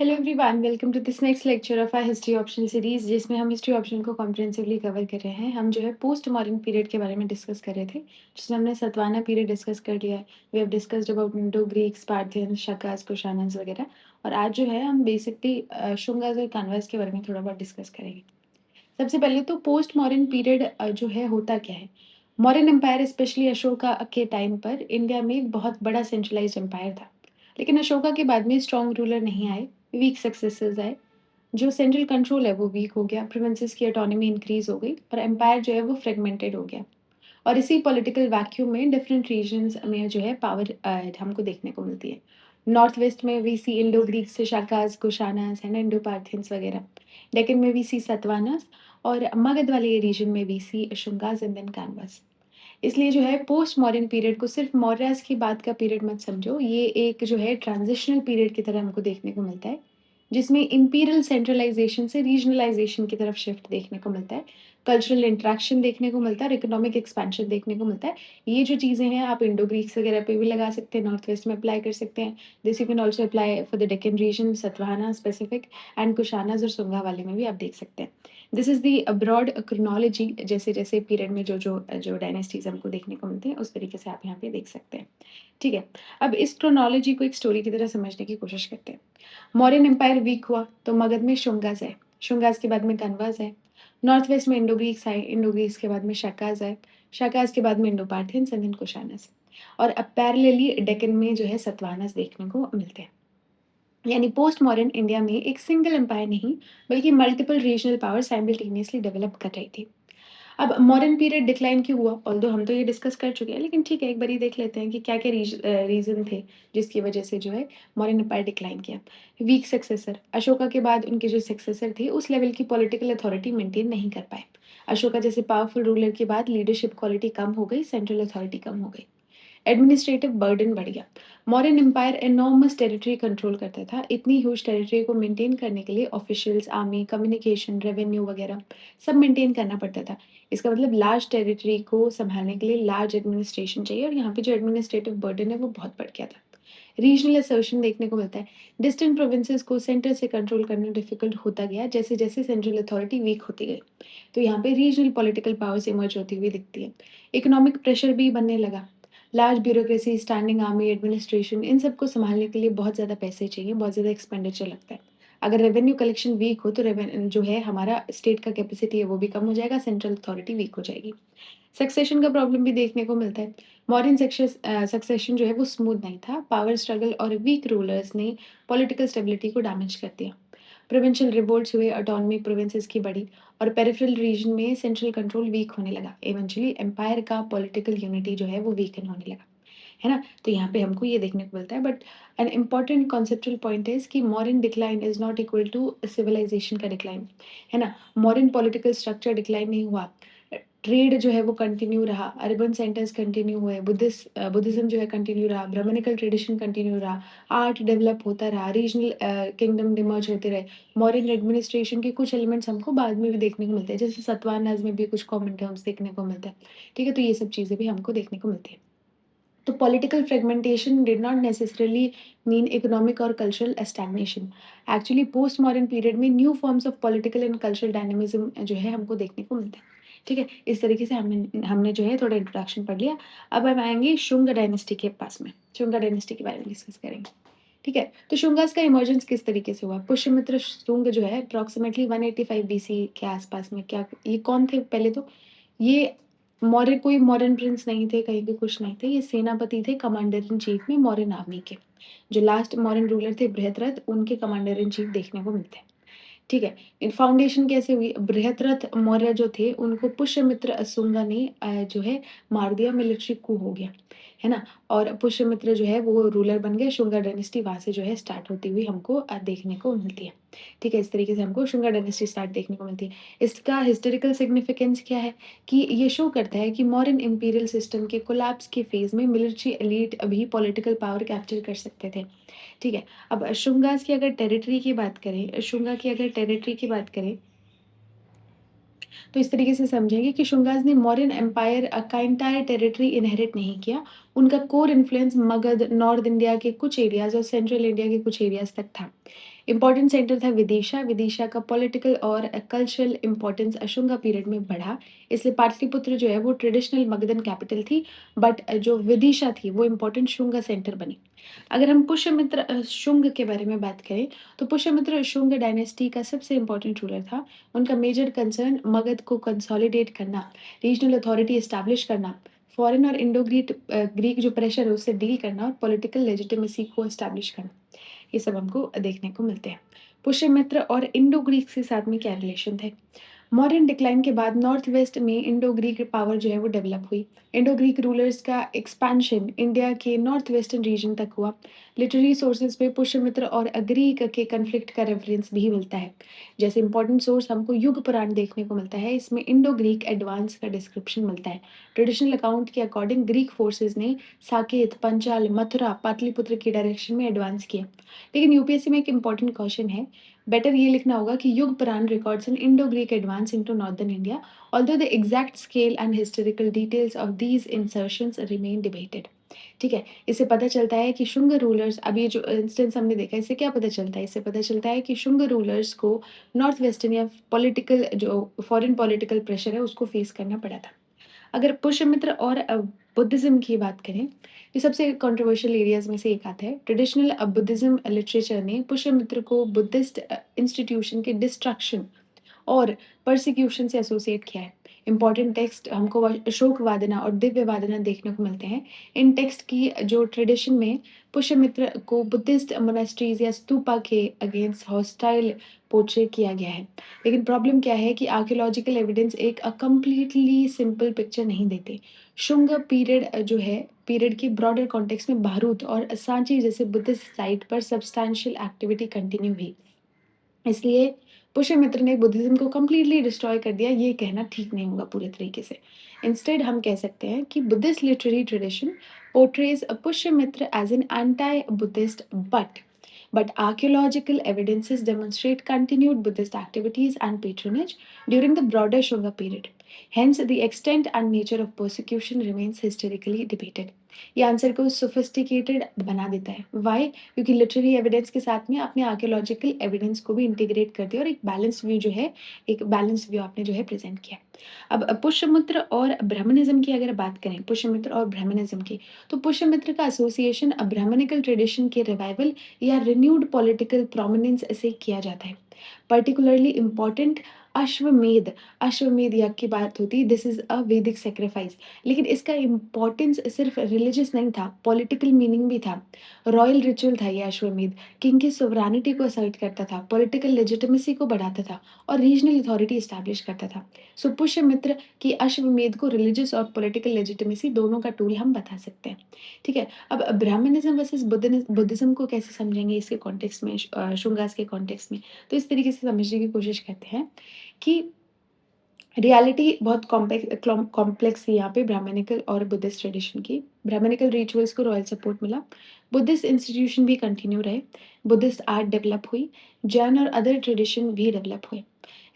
Hello everyone, welcome to this next lecture of our history option series जिसमें हम history option को comprehensively cover कर रहे हैं। हम जो है पोस्ट मॉडर्न पीरियड के बारे में डिस्कस कर रहे थे, जिसमें हमने सतवाना पीरियड डिस्कस कर लिया है। We have discussed about Indo Greeks, Parthians, Shakas, Kushanas वगैरह। और आज जो है हम बेसिकली शुंगास और कान्वास के बारे में थोड़ा बहुत डिस्कस करेंगे। सबसे पहले तो पोस्ट मॉडर्न पीरियड जो है होता क्या है। मॉडर्न एम्पायर स्पेशली अशोका के टाइम पर इंडिया में एक बहुत बड़ा सेंट्रलाइज्ड एम्पायर था। लेकिन अशोका के बाद में स्ट्रॉन्ग रूलर नहीं आए, वीक सक्सेसर्स आए। जो सेंट्रल कंट्रोल है वो वीक हो गया, प्रोविंसेस की ऑटोनॉमी इंक्रीज हो गई और एम्पायर जो है वो फ्रेगमेंटेड हो गया। और इसी पॉलिटिकल वैक्यूम में डिफरेंट रीजन्स में जो है पावर हमको देखने को मिलती है। नॉर्थ वेस्ट में वी सी इंडो ग्रीक्स से शाकाज, कुशानास है ना, इंडो पार्थियंस वगैरह। डेक्कन में वी सी सतवानास और मगध वाले रीजन में वी सी शुंगास एंड देन कानवास। इसलिए जो है पोस्ट मॉडर्न पीरियड को सिर्फ मौर्यस की बात का पीरियड मत समझो, ये एक जो है ट्रांजिशनल पीरियड की तरह हमको देखने को मिलता है, जिसमें इंपीरियल सेंट्रलाइजेशन से रीजनलाइजेशन की तरफ शिफ्ट देखने को मिलता है। कल्चरल इंट्रैक्शन देखने को मिलता है और इकोनॉमिक एक्सपेंशन देखने को मिलता है। ये जो चीज़ें हैं आप इंडो ग्रीक्स वगैरह पे भी लगा सकते हैं, नॉर्थ वेस्ट में अप्लाई कर सकते हैं। This you can also apply for the Deccan region, Satavahana specific and Kushanas और सुंगा वाले में भी आप देख सकते हैं। This is the broad chronology, जैसे-जैसे पीरियड में जो डायनेस्टीज़ हमको देखने को मिलती हैं, उस तरीके से आप यहाँ पे देख सकते हैं। ठीक है, अब इस क्रोनोलॉजी को एक स्टोरी की तरह समझने की कोशिश करते हैं। मौर्यन एम्पायर वीक हुआ तो मगध में शुंगास आए, शुंगास के बाद में कन्वास आए, नॉर्थ वेस्ट में इंडो ग्रीक्स आए, इंडो ग्रीक्स के बाद में शाकास आए, शाकास के बाद में इंडो पार्थियंस एंड देन कुशानस। और अब पैरेलली डेक्कन में जो है सतवाहनास देखने को मिलते हैं। यानी पोस्ट मॉडर्न इंडिया में एक सिंगल एम्पायर नहीं, बल्कि multiple regional power simultaneously develop कर रही थी। अब मॉडर्न पीरियड डिक्लाइन क्यों हुआ? ऑल्दो हम तो ये डिस्कस कर चुके हैं, लेकिन ठीक है, एक बारी देख लेते हैं कि क्या-क्या रीज़न थे, जिसकी वजह से जो है मॉडर्न एम्पायर डिक्लाइन किया। वीक सक्सेसर, अशोका के बाद उनके जो सक्सेसर थे, उस लेवल की पॉलिटिकल अथॉरिटी मेंटेन नहीं कर पाए। अशोका जैसे पावरफुल रूलर के बाद लीडरशिप क्वालिटी कम हो गई, सेंट्रल अथॉरिटी कम हो गई। एडमिनिस्ट्रेटिव बर्डन बढ़ गया। Mauryan empire enormous territory control करता था। इतनी ह्यूज टेरिटरी को मेंटेन करने के लिए ऑफिशियल्स, आर्मी, कम्युनिकेशन, रेवेन्यू वगैरह सब मेंटेन करना पड़ता था। इसका मतलब लार्ज टेरिटरी को संभालने के लिए लार्ज एडमिनिस्ट्रेशन चाहिए और यहाँ पे जो एडमिनिस्ट्रेटिव बर्डन है वो बहुत बढ़ गया था। रीजनल असर्शन देखने को मिलता है। डिस्टेंट प्रोविंसेस को सेंटर से कंट्रोल करना डिफिकल्ट होता गया जैसे जैसे सेंट्रल अथॉरिटी वीक होती गई। तो यहाँ पे रीजनल पॉलिटिकल पावर्स इमर्ज होती हुई दिखती है। इकोनॉमिक प्रेशर भी बनने लगा। Large bureaucracy, standing army, administration, इन सबको सँभालने के लिए बहुत ज़्यादा पैसे चाहिए, बहुत ज़्यादा एक्सपेंडिचर लगता है। अगर रेवेन्यू कलेक्शन वीक हो तो जो है हमारा स्टेट का कैपेसिटी है वो भी कम हो जाएगा, सेंट्रल अथॉरिटी वीक हो जाएगी। सक्सेशन का प्रॉब्लम भी देखने को मिलता है। मॉडर्न सक्सेशन जो है वो स्मूथ नहीं था। पावर स्ट्रगल और वीक रूलर्स ने पॉलिटिकल स्टेबिलिटी को डैमेज कर दिया। प्रोविंशियल रिवोल्ट्स हुए, ऑटोनॉमी प्रोविंसेस की बढ़ी और पेरिफेरल रीजन में सेंट्रल कंट्रोल वीक होने लगा। इवेंचुअली एम्पायर का पॉलिटिकल यूनिटी जो है वो वीकन होने लगा। है ना? तो यहाँ पे हमको ये देखने को मिलता है, but an important conceptual point is कि modern decline is not equal to civilization का डिक्लाइन। है ना? मॉडर्न पॉलिटिकल स्ट्रक्चर डिक्लाइन नहीं हुआ। ट्रेड जो है वो कंटिन्यू रहा, अर्बन सेंटर्स कंटिन्यू हुए, बुद्धिज़्म जो है कंटिन्यू रहा, ब्राह्मणिकल ट्रेडिशन कंटिन्यू रहा, आर्ट डेवलप होता रहा, रीजनल किंगडम इमर्ज होते रहे। मॉडर्न एडमिनिस्ट्रेशन के कुछ एलिमेंट्स हमको बाद में भी देखने को मिलते हैं, जैसे सतवाहनाज़ में भी कुछ कॉमन टर्म्स देखने को मिलते हैं। ठीक है? तो ये सब चीज़ें भी हमको देखने को मिलती हैं। तो political fragmentation did not necessarily mean economic और cultural stagnation. Actually post modern period में new forms of political and cultural dynamism जो है हमको देखने को मिलता है। ठीक है, इस तरीके से हमने हमने जो है थोड़ा इंट्रोडक्शन पढ़ लिया। अब हम आएंगे शुंग डायनेस्टी के पास में, शुंग डायनेस्टी के बारे में डिस्कस करेंगे। ठीक है, तो शुंगास का इमर्जेंस किस तरीके से हुआ? पुष्यमित्र शुंग जो है अप्रॉक्सीमेटली 185 बीसी के आसपास में, क्या ये कौन थे पहले तो? ये कोई मॉडर्न प्रिंस नहीं थे, कहीं भी कुछ नहीं थे, ये सेनापति थे, कमांडर इन चीफ में मौर्यन आर्मी के। जो लास्ट मौर्यन रूलर थे बृहद्रथ, उनके कमांडर इन चीफ देखने को मिलते हैं। ठीक है, इन फाउंडेशन कैसे हुई? बृहद्रथ मौर्य जो थे उनको पुष्यमित्र असुंगा ने जो है मार दिया, मिलिट्री कू हो गया, है ना? और पुष्यमित्र जो है वो रूलर बन गए, शुंगा डायनेस्टी वहाँ से जो है स्टार्ट होती हुई हमको देखने को मिलती है। ठीक है, इस तरीके से हमको शुंगा डायनेस्टी स्टार्ट देखने को मिलती है। इसका हिस्टोरिकल सिग्निफिकेंस क्या है? कि ये शो करता है कि मॉडर्न इंपीरियल सिस्टम के कोलैप्स के फेज़ में मिलिट्री एलीट अभी पॉलिटिकल पावर कैप्चर कर सकते थे। ठीक है, अब शुंगास की अगर टेरिटरी की बात करें, शुंगा की अगर टेरिटरी की बात करें तो इस तरीके से समझेंगे कि शुंगास ने मौर्यन एम्पायर का एंटायर टेरिटरी इनहेरिट नहीं किया। उनका core influence Magadh, north India के कुछ एरियाज़ और सेंट्रल इंडिया के कुछ एरियाज़ तक था। इम्पोर्टेंट सेंटर था विदिशा। विदिशा का पॉलिटिकल और कल्चरल इम्पोर्टेंस अशुंगा पीरियड में बढ़ा। इसलिए पाटलिपुत्र जो है वो ट्रेडिशनल मगधन कैपिटल थी, बट जो विदिशा थी वो इम्पोर्टेंट शुंगा सेंटर बनी। अगर हम पुष्यमित्र शुंग के बारे में बात करें, तो पुष्यमित्र शुंग डायनेस्टी का सबसे इम्पोर्टेंट रूलर था। उनका मेजर कंसर्न मगध को कंसोलिडेट करना, रीजनल अथॉरिटी एस्टैब्लिश करना, फॉरेन और इंडो ग्रीक जो प्रेशर है उससे डील करना और पॉलिटिकल लेजिटिमेसी को एस्टैब्लिश करना। ये सब हमको देखने को मिलते हैं। पुष्यमित्र और इंडो ग्रीक के साथ में क्या रिलेशन थे? मॉडर्न डिक्लाइन के बाद नॉर्थ वेस्ट में इंडो ग्रीक पावर जो है वो डेवलप हुई। इंडो ग्रीक रूलर्स का एक्सपेंशन इंडिया के नॉर्थ वेस्टर्न रीजन तक हुआ। लिटरेरी सोर्सेज पे पुष्यमित्र और ग्रीक के कन्फ्लिक्ट का रेफरेंस भी मिलता है। जैसे इंपॉर्टेंट सोर्स हमको युग पुराण देखने को मिलता है, इसमें इंडो ग्रीक एडवांस का डिस्क्रिप्शन मिलता है। ट्रेडिशनल अकाउंट के अकॉर्डिंग ग्रीक फोर्सेज ने साकेत, पंचाल, मथुरा, पाटलिपुत्र की डायरेक्शन में एडवांस किया। लेकिन यूपीएससी में एक इंपॉर्टेंट क्वेश्चन है, बेटर ये लिखना होगा कि Yuga Purana records an Indo Greek advance into northern India, although the exact scale and historical details of these incursions remain debated. ठीक है, इससे पता चलता है कि शुंग रूलर्स, अब ये जो इंस्टेंस हमने देखा इससे क्या पता चलता है? इससे पता चलता है कि शुंग रूलर्स को नॉर्थ वेस्टर्न या पॉलिटिकल जो फॉरेन पॉलिटिकल प्रेशर है उसको फेस करना पड़ा था। अगर पुष्यमित्र और बुद्धिज्म की बात करें, ये सबसे कंट्रोवर्शियल एरियाज में से एक आता है। ट्रेडिशनल बुद्धिज्म लिटरेचर ने पुष्यमित्र को बुद्धिस्ट इंस्टीट्यूशन के डिस्ट्रक्शन और परसिक्यूशन से एसोसिएट किया है। इंपॉर्टेंट टेक्स्ट हमको अशोक वादना और दिव्य वादना देखने को मिलते हैं। इन टेक्स्ट की जो ट्रेडिशन में पुष्यमित्र को बुद्धिस्ट मोनास्ट्रीज या स्तूपा के अगेंस्ट हॉस्टाइल पोर्ट्रे किया गया है। लेकिन प्रॉब्लम क्या है कि आर्कियोलॉजिकल एविडेंस एक कंप्लीटली सिंपल पिक्चर नहीं देते। शुंग पीरियड जो है, पीरियड के ब्रॉडर कॉन्टेक्स्ट में भारूत और सांची जैसे बुद्धिस्ट साइट पर सब्सटैंशियल एक्टिविटी कंटिन्यू हुई। इसलिए पुष्यमित्र ने बुद्धिज्म को कंप्लीटली डिस्ट्रॉय कर दिया, ये कहना ठीक नहीं होगा पूरे तरीके से। इंस्टेड हम कह सकते हैं कि Buddhist literary tradition portrays Pushyamitra as an anti Buddhist, but archaeological evidences demonstrate continued Buddhist activities and patronage during the broader Shunga period. Hence, the extent and nature of persecution remains historically debated. ये answer को sophisticated बना देता है। Y? क्योंकि literary evidence के साथ में आपने आर्कियोलॉजिकल एविडेंस को भी इंटीग्रेट कर दिया और एक बैलेंस व्यू जो है, एक बैलेंस व्यू आपने जो है प्रेजेंट किया। अब पुष्यमित्र और ब्राह्मणिज्म की अगर बात करें, पुष्यमित्र और ब्राह्मणिज्म की, तो पुष्यमित्र का एसोसिएशन ब्राह्मणिकल ट्रेडिशन के रिवाइवल या रिन्यूड पॉलिटिकल प्रोमिनेंस से किया जाता है। पर्टिकुलरली इम्पॉर्टेंट अश्वमेध, अश्वमेध यज्ञ की बात होती है, दिस इज अ वैदिक सेक्रीफाइस। लेकिन इसका इम्पोर्टेंस सिर्फ रिलीजियस नहीं था, पॉलिटिकल मीनिंग भी था। रॉयल रिचुअल था ये अश्वमेध, किंग की सोवरेनिटी को असर्ट करता था, पॉलिटिकल लेजिटिमेसी को बढ़ाता था और रीजनल अथॉरिटी इस्टेब्लिश करता था। सो पुष्यमित्र की अश्वमेध को रिलीजियस और पॉलिटिकल लेजिटिमेसी दोनों का टूल हम बता सकते हैं। ठीक है, अब ब्राह्मणिज्म वर्सेस बुद्धिज्म को कैसे समझेंगे इसके कॉन्टेक्स्ट में, शुंगास के कॉन्टेक्स्ट में? तो इस तरीके से समझने की कोशिश करते हैं कि रियलिटी बहुत कॉम्प्लेक्स थी यहाँ पे ब्राह्मणिकल और बुद्धिस्ट ट्रेडिशन की। ब्राह्मणिकल रिचुअल्स को रॉयल सपोर्ट मिला, बुद्धिस्ट इंस्टीट्यूशन भी कंटिन्यू रहे, बुद्धिस्ट आर्ट डेवलप हुई, जैन और अदर ट्रेडिशन भी डेवलप हुए।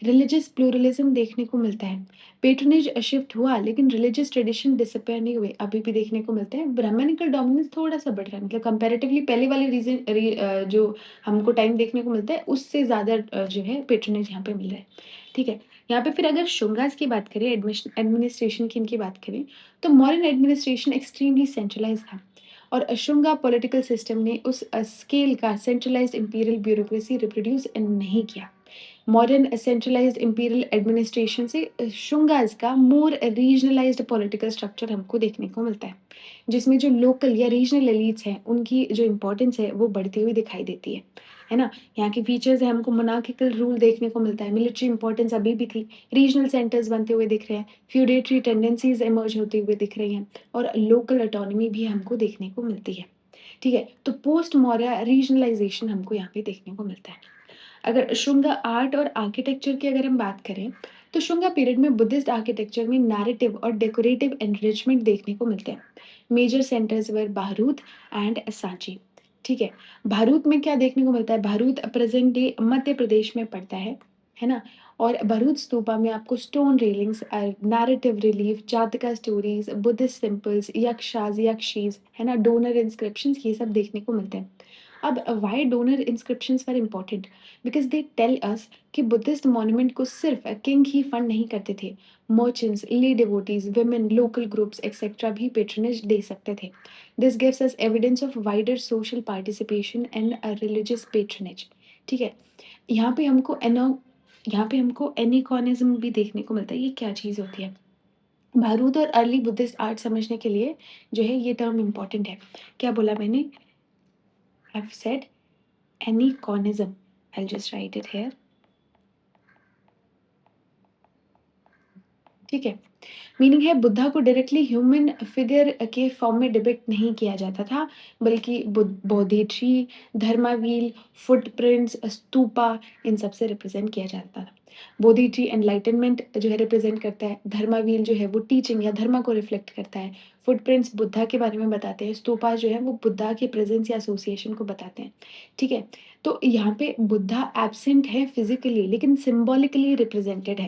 रिलीजियस प्लूरलिज्म देखने को मिलता है, पेट्रनेज शिफ्ट हुआ लेकिन रिलीजियस ट्रेडिशन डिसअपेयर नहीं हुए, अभी भी देखने को मिलते हैं। ब्राह्मणिकल डोमिनेंस थोड़ा सा बढ़ रहा है, मतलब कंपैरेटिवली पहले वाले जो हमको टाइम देखने को मिलता है उससे ज़्यादा जो है पेट्रनेज यहाँ पे मिल रहा है। ठीक है, यहाँ पे फिर अगर शुंगास की बात करें, एडमिनिस्ट्रेशन की इनकी बात करें, तो मॉडर्न एडमिनिस्ट्रेशन एक्सट्रीमली सेंट्रलाइज था और शुंगा पॉलिटिकल सिस्टम ने उस स्केल का सेंट्रलाइज्ड इंपीरियल ब्यूरोक्रेसी रिप्रोड्यूस नहीं किया। मॉडर्न सेंट्रलाइज्ड इंपीरियल एडमिनिस्ट्रेशन से शुंगास का मोर रीजनलाइज्ड पॉलिटिकल स्ट्रक्चर हमको देखने को मिलता है, जिसमें जो लोकल या रीजनल एलिट्स हैं उनकी जो इम्पोर्टेंस है वो बढ़ती हुई दिखाई देती है ना। यहाँ के फीचर्स है, हमको मोनार्किकल रूल देखने को मिलता है, मिलिट्री इंपॉर्टेंस अभी भी थी, रीजनल सेंटर्स बनते हुए दिख रहे हैं, फ्यूडेटरी टेंडेंसीज इमर्ज होते हुए दिख रही हैं और लोकल ऑटोनॉमी भी हमको देखने को मिलती है। ठीक है, तो पोस्ट मौर्य रीजनलाइजेशन हमको यहाँ पे देखने को मिलता है। अगर शुंगा आर्ट और आर्किटेक्चर की अगर हम बात करें, तो शुंगा पीरियड में बुद्धिस्ट आर्किटेक्चर में नैरेटिव और डेकोरेटिव एनरिचमेंट देखने को मिलते हैं। Major centres were Bharhut and Sanchi. ठीक है, भारूत में क्या देखने को मिलता है? भारूत प्रेजेंट डे मध्य प्रदेश में पड़ता है ना। और भरूच स्तूपा में आपको stone railings, narrative relief, Jataka stories, Buddhist symbols, yakshas, yakshis, है ना, डोनर इंस्क्रिप्शंस, ये सब देखने को मिलते हैं। अब why donor inscriptions were important? Because they tell us कि बुद्धिस्ट मॉन्यूमेंट को सिर्फ किंग ही फंड नहीं करते थे, मर्चेंट्स, ले devotees, women, local groups etcetera भी पेट्रनेज दे सकते थे। This gives us evidence of wider social participation and religious patronage. ठीक है, यहाँ पे हमको एनो यहाँ पे हमको एनिकॉनिज्म भी देखने को मिलता है। ये क्या चीज़ होती है? भारूद और अर्ली बुद्धिस्ट आर्ट समझने के लिए जो है ये टर्म इम्पोर्टेंट है। क्या बोला मैंने? I've said aniconism. I'll just write it here. ठीक है, मीनिंग है बुद्धा को डायरेक्टली ह्यूमन फिगर के फॉर्म में डिपिक्ट नहीं किया जाता था, बल्कि बोधिट्री, धर्मावील, फुटप्रिंट्स, स्तूपा, इन सब से रिप्रेजेंट किया जाता था। बोधिट्री एनलाइटनमेंट जो है रिप्रेजेंट करता है, धर्मावील जो है वो टीचिंग या धर्म को रिफ्लेक्ट करता है, फुटप्रिंट्स बुद्धा के बारे में बताते हैं, स्तूपा जो है वो बुद्धा के प्रेजेंस या एसोसिएशन को बताते हैं। ठीक है, तो यहाँ पे बुद्धा एब्सेंट है फिजिकली, लेकिन सिम्बॉलिकली रिप्रेजेंटेड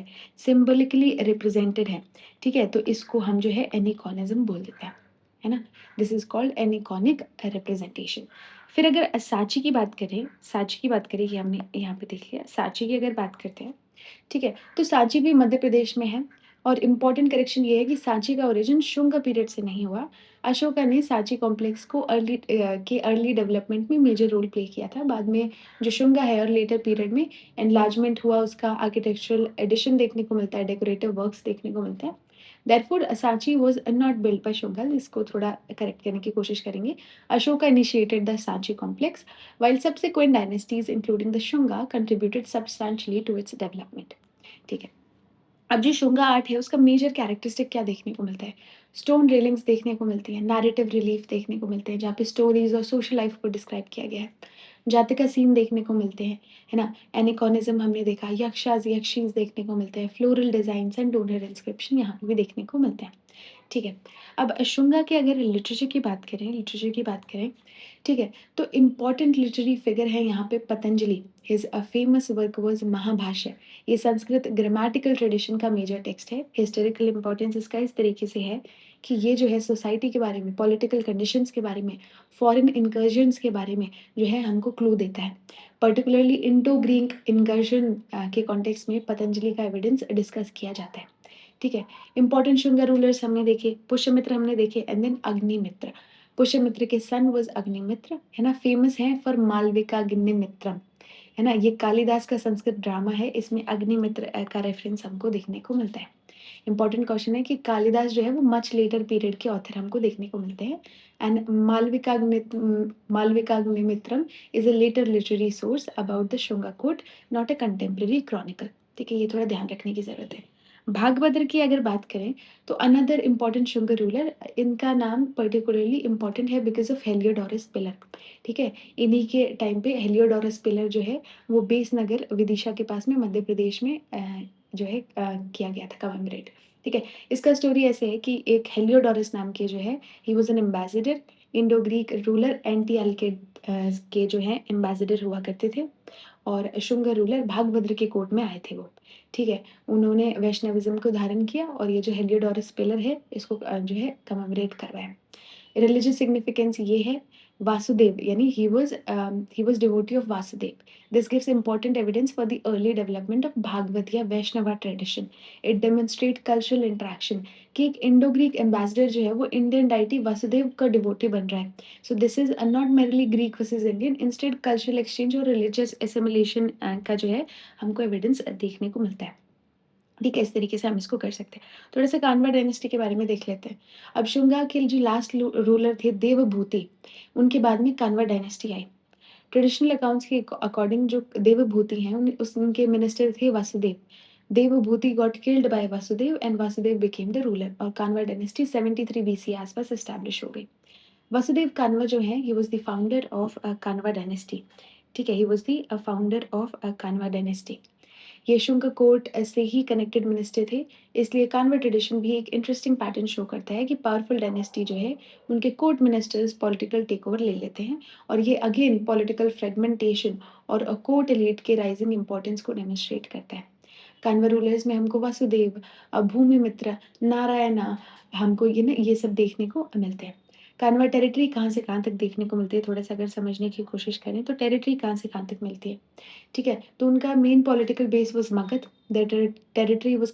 है। ठीक है, तो इसको हम जो है एनिकॉनिज्म बोल देते हैं, है ना। This is called aniconic representation. फिर अगर सांची की बात करें, ये हमने यहाँ पे देख लिया, सांची की अगर बात करते हैं, ठीक है, तो सांची भी मध्य प्रदेश में है। और इम्पॉर्टेंट करेक्शन ये है कि सांची का ओरिजिन शुंग पीरियड से नहीं हुआ। अशोका ने सांची कॉम्प्लेक्स को अर्ली डेवलपमेंट में मेजर रोल प्ले किया था। बाद में जो शुंगा है और लेटर पीरियड में एनलार्जमेंट हुआ, उसका आर्किटेक्चरल एडिशन देखने को मिलता है, डेकोरेटिव वर्क्स देखने को मिलता है। Therefore, Sachi was not built by Shunga. इसको थोड़ा करेक्ट करने की कोशिश करेंगे। Ashoka initiated the Sanchi complex, while subsequent dynasties, including the Shunga, contributed substantially to its development. ठीक है, अब जो शुंगा आर्ट है उसका मेजर कैरेक्टरिस्टिक क्या देखने को मिलता है? स्टोन रेलिंग्स देखने को मिलती है, नैरेटिव रिलीफ देखने को मिलते हैं, जहाँ पे स्टोरीज और सोशल लाइफ को डिस्क्राइब किया गया है, जातिका सीन देखने को मिलते हैं, है ना, एनिकॉनिज्म हमने देखा, यक्षास, यक्षीज देखने को मिलते हैं, floral design and donor inscription यहाँ पे भी देखने को मिलते हैं। ठीक है, अब शुंगा के अगर लिटरेचर की बात करें, ठीक है, तो इम्पॉर्टेंट लिटरेरी फिगर है यहाँ पे Patanjali. His famous work was Mahabhashya. ये संस्कृत ग्रामेटिकल ट्रेडिशन का मेजर टेक्स्ट है। हिस्टोरिकल इंपॉर्टेंस इसका इस तरीके से है कि ये जो है सोसाइटी के बारे में, पॉलिटिकल कंडीशंस के बारे में, फॉरेन इंकर्जन्स के बारे में जो है हमको क्लू देता है। पर्टिकुलरली इंडो ग्रीक इंकर्जन के कॉन्टेक्स्ट में पतंजलि का एविडेंस डिस्कस किया जाता है। ठीक है, इंपॉर्टेंट शुंगा रूलर्स हमने देखे, पुष्यमित्र हमने देखे, एंड देन अग्निमित्र। पुष्यमित्र के सन वाज अग्निमित्र, है ना, फेमस है फॉर मालविका अग्निमित्रम, है ना। ये कालिदास का संस्कृत ड्रामा है, इसमें अग्निमित्र का रेफरेंस हमको देखने को मिलता है। इंपॉर्टेंट क्वेश्चन है कि कालिदास जो है वो मच लेटर पीरियड के ऑथर हमको देखने को मिलते हैं। And Malavika Agnimitram is a later literary source about the Shunga court, not a contemporary chronicle. ठीक है, ये थोड़ा ध्यान रखने की जरूरत है। भागभद्र की अगर बात करें तो अनदर इम्पॉर्टेंट शुंग रूलर, इनका नाम पर्टिकुलरली इम्पॉर्टेंट है बिकॉज ऑफ हेलियोडोरस पिलर। ठीक है, इन्हीं के टाइम पे हेलियोडोरस पिलर जो है वो बेस नगर विदिशा के पास में मध्य प्रदेश में जो है किया गया था, कमेमोरेट। ठीक है, इसका स्टोरी ऐसे है कि एक हेलियोडोरस नाम के जो है, he was an ambassador, Indo Greek ruler Antialcidas के जो है एम्बेसडर हुआ करते थे, और शुंग रूलर भागभद्र के कोर्ट में आए थे वो। ठीक है, उन्होंने वैष्णविज्म को धारण किया और ये जो हेलियोडोरस पिलर है इसको जो है कमेमोरेट करवाया। रिलीजियस सिग्निफिकेंस ये है, वासुदेव यानी he was devotee of Vasudev. This gives important evidence for the early development of Bhagavad या Vaishnava tradition. It demonstrate cultural interaction कि एक इंडो ग्रीक एम्बेसडर जो है वो इंडियन डाइटी वासुदेव का डिवोटी बन रहा है। So this is not merely Greek versus Indian, instead cultural exchange और रिलीजियस एसिमिलेशन का जो है हमको एविडेंस देखने को मिलता है। ठीक है, इस तरीके से हम इसको कर सकते हैं। थोड़ा सा कान्वा डायनेस्टी के बारे में देख लेते हैं। अब शुंगा के जो लास्ट रूलर थे देवभूति, उनके बाद में कान्वा डायनेस्टी आई। ट्रेडिशनल अकाउंट्स के अकॉर्डिंग जो देवभूति हैं उनके मिनिस्टर थे Vasudeva. Devabhuti got killed by Vasudeva and Vasudeva became the ruler, और कान्वा डायनेस्टी 73 बीसी आसपास एस्टैब्लिश हो गई। वासुदेव कान्वा जो है he was the founder of Kanva dynasty. ठीक है, he was the founder of Kanva dynasty. ये शुंग कोर्ट से ही कनेक्टेड मिनिस्टर थे, इसलिए कान्वा ट्रेडिशन भी एक इंटरेस्टिंग पैटर्न शो करता है कि पावरफुल डायनेस्टी जो है उनके court ministers political take over ले लेते हैं, और ये अगेन पॉलिटिकल फ्रेगमेंटेशन और कोर्ट एलीट के राइजिंग इंपॉर्टेंस को डेमोन्स्ट्रेट करता है। कान्वा रूलर्स में हमको वासुदेव, भूमिमित्र, नारायण, हमको ये सब देखने को मिलते हैं। कान्वा टेरिटरी कहाँ से कहाँ तक देखने को मिलती है, थोड़ा-सा अगर समझने की कोशिश करें तो टेरिटरी कहाँ से कहाँ तक मिलती है, ठीक है? तो उनका main political base was Magadha, the territory was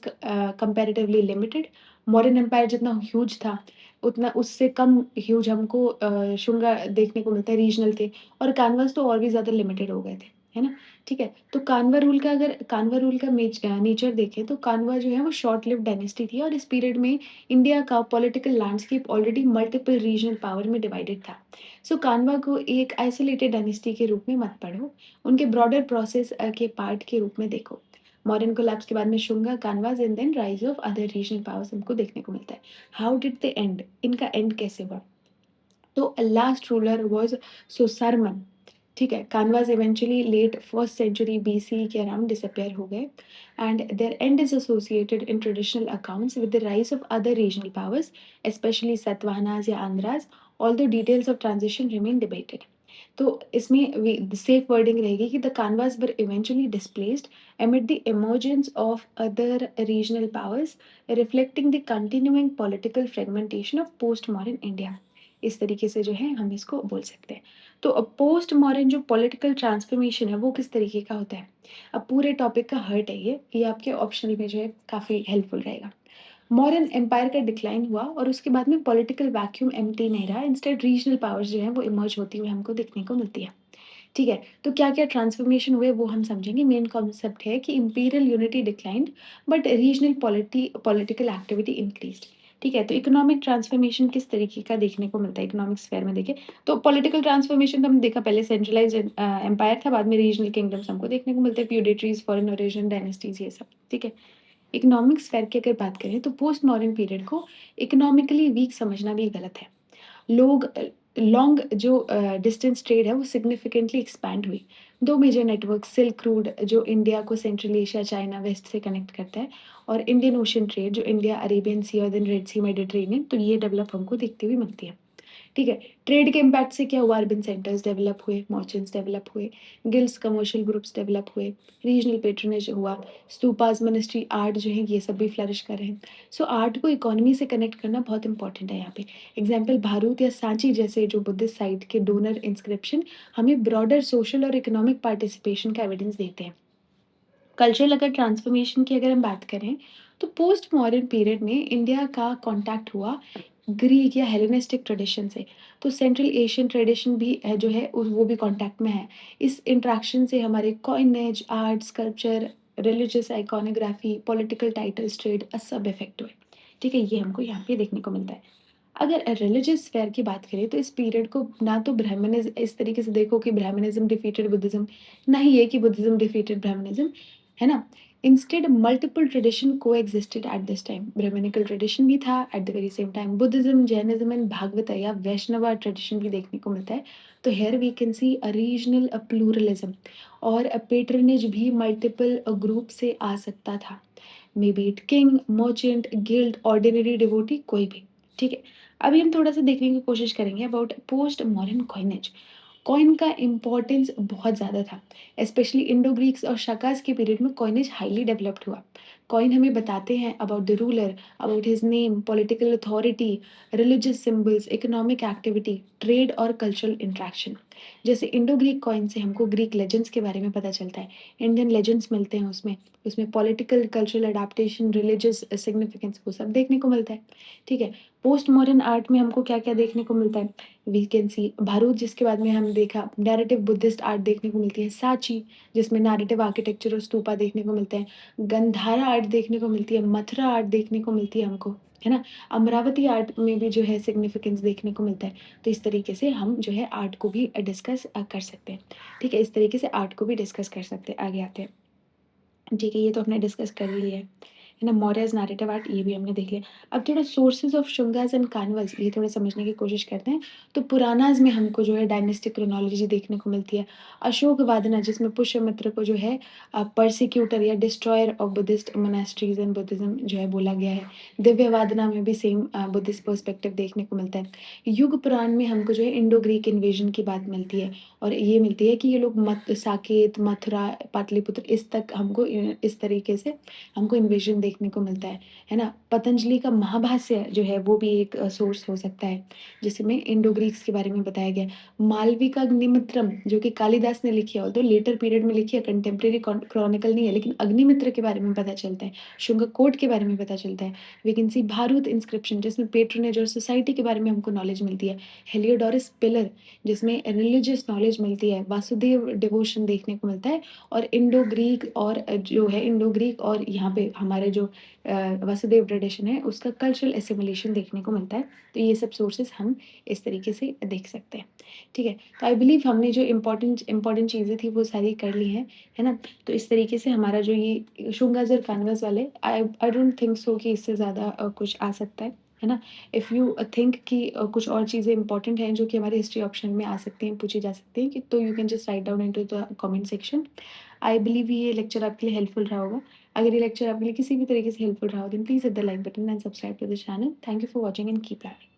comparatively limited. Mauryan empire जितना ह्यूज था, उतना उससे कम ह्यूज हमको शुंगा देखने को मिलता है, रीजनल थे, और कान्वास तो और भी ज़्यादा लिमिटेड हो गए थे, है ना? ठीक है? तो कान्वा रूल का नेचर देखें तो कान्वा जो है वो शॉर्ट लिव्ड डायनेस्टी थी, और इस पीरियड में इंडिया का political landscape already multiple regional power में डिवाइडेड था। सो कान्वा को एक आइसोलेटेड डायनेस्टी के रूप में मत पढ़ो, उनके ब्रॉडर प्रोसेस के पार्ट के रूप में देखो। मॉडर्न कोलैप्स के बाद में Shunga, Kanvas and then rise of other regional powers हमको देखने को मिलता है। How did they end? इनका एंड कैसे हुआ? तो लास्ट रूलर वाज़ सुसरमन, ठीक है? Kanvas eventually late first century BC के अराउंड डिसअपियर हो गए, and their end is associated in traditional accounts with the rise of other regional powers, especially Satavahanas या Andhras, although details of transition remain debated. तो इसमें safe wording रहेगी कि the Kanvas were eventually displaced amid the emergence of other regional powers, reflecting the continuing political fragmentation of post-modern India. इस तरीके से जो है हम इसको बोल सकते हैं। तो अब पोस्ट मॉडर्न जो पॉलिटिकल ट्रांसफॉर्मेशन है वो किस तरीके का होता है? अब पूरे टॉपिक का हर्ट है ये आपके ऑप्शनल में जो है काफ़ी हेल्पफुल रहेगा। मॉडर्न एम्पायर का डिक्लाइन हुआ और उसके बाद में पॉलिटिकल वैक्यूम एम्प्टी नहीं रहा, इंस्टेड रीजनल पावर्स जो हैं वो इमर्ज होती हुई हमको देखने को मिलती है। ठीक है, तो क्या-क्या ट्रांसफॉर्मेशन हुए वो हम समझेंगे। मेन कॉन्सेप्ट है कि imperial unity declined but regional political activity increased. ठीक है, तो इकोनॉमिक ट्रांसफॉर्मेशन किस तरीके का देखने को मिलता है इकोनॉमिक स्फीयर में देखें, तो पॉलिटिकल ट्रांसफॉर्मेशन तो हमने देखा, पहले सेंट्रलाइज्ड एम्पायर था, बाद में रीजनल किंगडम्स हमको देखने को मिलते हैं, फ्यूडेटरीज, फॉरेन ओरिजिन, डायनेस्टीज, ये सब। ठीक है, इकोनॉमिक स्फीयर की अगर बात करें तो पोस्ट मॉडर्न पीरियड को इकोनॉमिकली वीक समझना भी गलत है। लोग लॉन्ग जो डिस्टेंस ट्रेड है वो सिग्निफिकेंटली एक्सपैंड हुई। 2 मेजर नेटवर्क सिल्क रूट जो इंडिया को सेंट्रल एशिया, चाइना, वेस्ट से कनेक्ट करता है, और इंडियन ओशन ट्रेड जो इंडिया, अरेबियन सी और देन रेड सी, मेडिटेरेनियन, तो ये डेवलप हमको दिखती हुई मिलती है। ठीक है, ट्रेड के इम्पैक्ट से क्या हुआ? अर्बन सेंटर्स डेवलप हुए, मर्चेंट्स डेवलप हुए, गिल्ड्स, कमर्शियल ग्रुप्स डेवलप हुए, रीजनल पैट्रोनेज हुआ, स्तूपास, मॉनेस्ट्री, आर्ट जो है ये सब भी फ्लरिश कर रहे हैं। सो आर्ट को इकोनॉमी से कनेक्ट करना बहुत इंपॉर्टेंट है यहाँ पे। एग्जाम्पल भारूत या सांची जैसे जो बुद्धिस्ट साइट के डोनर इंस्क्रिप्शन हमें ब्रॉडर सोशल और इकोनॉमिक पार्टिसिपेशन का एविडेंस देते हैं। कल्चरल अगर ट्रांसफॉर्मेशन की अगर हम बात करें तो पोस्ट मॉडर्न पीरियड में इंडिया का कॉन्टैक्ट हुआ ग्रीक या हेलेनिस्टिक ट्रेडिशन से, तो सेंट्रल एशियन ट्रेडिशन भी है जो है वो भी कॉन्टैक्ट में है। इस इंट्रैक्शन से हमारे coinage, art, sculpture, religious iconography, political titles, trade सब इफेक्ट हुए। ठीक है, ये हमको यहाँ पे देखने को मिलता है। अगर रिलीजियस फेयर की बात करें तो इस पीरियड को ना तो ब्राह्मणिज्म, इस तरीके से देखो कि ब्राह्मणिज्म डिफीटेड बुद्धिज्म, ना ही ये कि बुद्धिज्म डिफीटेड ब्राह्मणिज्म, है ना? Instead multiple tradition coexisted at this time. Brahmanical tradition भी था, at the very same time Buddhism, Jainism and Bhagavata या वैष्णव ट्रेडिशन भी देखने को मिलता है। तो here we can see a regional pluralism, और पेट्रनेज भी मल्टीपल ग्रुप से आ सकता था। Maybe it king, merchant, guild, ordinary devotee, कोई भी। ठीक है, अभी हम थोड़ा सा देखने की कोशिश करेंगे about post modern coinage. Coin का इम्पोर्टेंस बहुत ज़्यादा था, स्पेशली इंडो ग्रीक्स और शकास के पीरियड में कॉइनेज हाईली डेवलप्ड हुआ। कॉइन हमें बताते हैं about the ruler, about his name, political authority, religious symbols, economic activity, trade और कल्चरल इंट्रैक्शन। जैसे इंडो ग्रीक कॉइन से हमको ग्रीक लेजेंड्स के बारे में पता चलता है, इंडियन लेजेंड्स मिलते हैं उसमें, उसमें political, cultural adaptation, religious significance, वो सब देखने को मिलता है। ठीक है, पोस्ट मॉडर्न आर्ट में हमको क्या क्या देखने को मिलता है? वी कैन सी भारूच, जिसके बाद में हम देखा नैरेटिव बुद्धिस्ट आर्ट देखने को मिलती है, सांची जिसमें नैरेटिव आर्किटेक्चर और स्तूपा देखने को मिलते हैं, गंधारा आर्ट देखने को मिलती है, मथुरा आर्ट देखने को मिलती है हमको, है ना? अमरावती आर्ट में भी जो है सिग्निफिकेंस देखने को मिलता है। तो इस तरीके से हम जो है आर्ट को भी डिस्कस कर सकते हैं। ठीक है, इस तरीके से आर्ट को भी डिस्कस कर सकते हैं। आगे आते हैं। ठीक है, ये तो हमने डिस्कस कर ही लिया है। है ना? मौर्यज़ नैरेटिव आर्ट ये भी हमने देख लिया। अब थोड़ा सोर्सेज़ ऑफ शुंगास एंड कान्वास ये थोड़ा समझने की कोशिश करते हैं। तो पुरानाज़ में हमको जो है डायनेस्टिक क्रोनोलॉजी देखने को मिलती है। अशोकवादना जिसमें पुष्यमित्र को जो है परसिक्यूटर या destroyer of Buddhist monasteries and Buddhism जो है बोला गया है। दिव्यवादना में भी सेम बुद्धिस्ट पर्सपेक्टिव देखने को मिलता है। युग पुराण में हमको जो है इंडो ग्रीक इन्वेजन की बात मिलती है और ये मिलती है कि ये लोग साकेत, मथुरा, पाटलिपुत्र इस तक हमको इस तरीके से हमको इन्वेजन देखने को मिलता है ना? पतंजलि का महाभाष्य जो है वो भी एक सोर्स हो सकता है, जिसमें इंडो ग्रीक्स के बारे में बताया गया है। मालविकाग्निमित्रम जो कि कालिदास ने लिखी है, ऑल्दो लेटर पीरियड में लिखी है, कंटेम्परेरी क्रॉनिकल नहीं है, लेकिन अग्निमित्र के बारे में पता चलता है, शुंग कोट के बारे में पता चलता है। We can see Bharhut inscription जिसमें पेट्रोनेज और सोसाइटी के बारे में हमको नॉलेज मिलती है। हेलियोडोरस पिलर जिसमें रिलीजियस नॉलेज मिलती है, वासुदेव डिवोशन देखने को मिलता है और इंडो ग्रीक और जो है इंडो ग्रीक और यहाँ पे हमारे जो वासुदेव ट्रेडिशन है उसका कल्चरल एसिमिलेशन देखने को मिलता है। तो ये सब सोर्सेस हम इस तरीके से देख सकते हैं। ठीक है? तो आई बिलीव हमने जो इम्पोर्टेंट चीज़ें थी वो सारी कर ली हैं, है ना? तो इस तरीके से हमारा जो ये शुंगाज़ और कान्वास वाले आई डोंट थिंक सो कि इससे ज़्यादा कुछ आ सकता है ना? इफ़ यू थिंक कि कुछ और चीज़ें इम्पोर्टेंट हैं जो कि हमारे हिस्ट्री ऑप्शन में आ सकती हैं, पूछी जा सकती हैं कि तो you can just write down into the comment section. I believe ये लेक्चर आपके लिए हेल्पफुल रहा होगा। अगर ये लेक्चर आपके लिए किसी भी तरीके से हेल्पफुल रहा हो then please hit the like button and subscribe to the channel. Thank you for watching and keep learning.